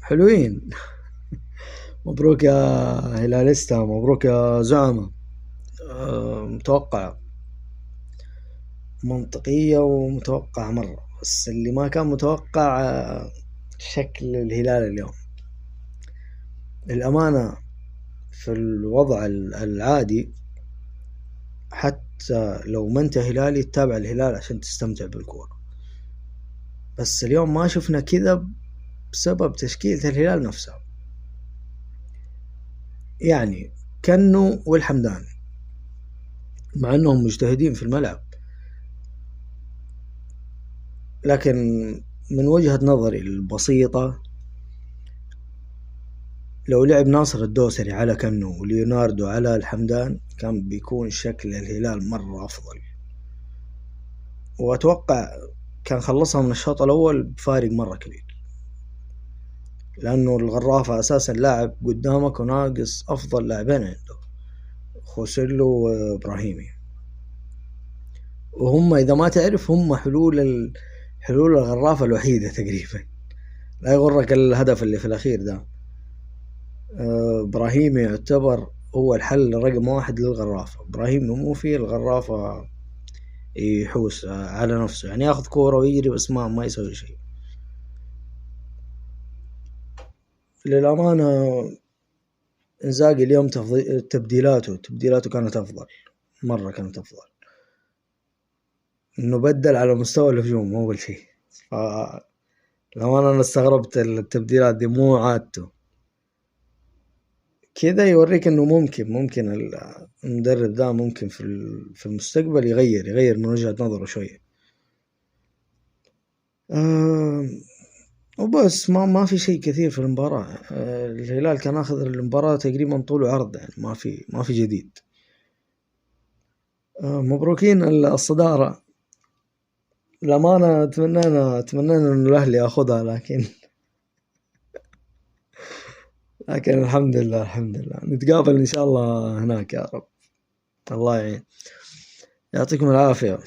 حلوين. مبروك يا هلاليستا، مبروك يا زعمة. متوقعة، منطقية ومتوقعة مرة، بس اللي ما كان متوقع شكل الهلال اليوم للأمانة. في الوضع العادي حتى لو ما انت هلالي تتابع الهلال عشان تستمتع بالكورة، بس اليوم ما شفنا كذا بسبب تشكيلة الهلال نفسها. يعني كنو والحمدان مع انهم مجتهدين في الملعب، لكن من وجهة نظري البسيطة لو لعب ناصر الدوسري على كنو وليوناردو على الحمدان كان بيكون شكل الهلال مرة أفضل، وأتوقع كان خلصها من الشوط الأول بفارق مرة كبير، لأنه الغرافة أساسا لاعب قدامك وناقص أفضل لاعبين عنده، خوسيلو وإبراهيمي، وهم إذا ما تعرف هم حلول الغرافة الوحيدة تقريبا. لا يغرك الهدف اللي في الأخير ده، إبراهيمي يعتبر هو الحل رقم واحد للغرافة. إبراهيمي مو في الغرافة يحوس على نفسه، يعني ياخذ كورة ويجري بس ما يسوي شيء للأمانة. إنزاغي اليوم تبديلاته كانت أفضل، مرة كانت أفضل، إنه بدل على مستوى الهجوم أول شيء. لو أنا استغربت التبديلات دي، مو عادته كذا. يوريك إنه ممكن المدرب ده ممكن في المستقبل يغير من وجهة نظره شوية. وبس ما في شيء كثير في المباراة. الهلال كان أخذ المباراة تقريبا طول وعرض، يعني ما في جديد. مبروكين الصدارة. للأمانة أتمنى إنه الأهلي يأخذها، لكن الحمد لله نتقابل إن شاء الله هناك يا رب. الله يعين، يعطيكم العافية.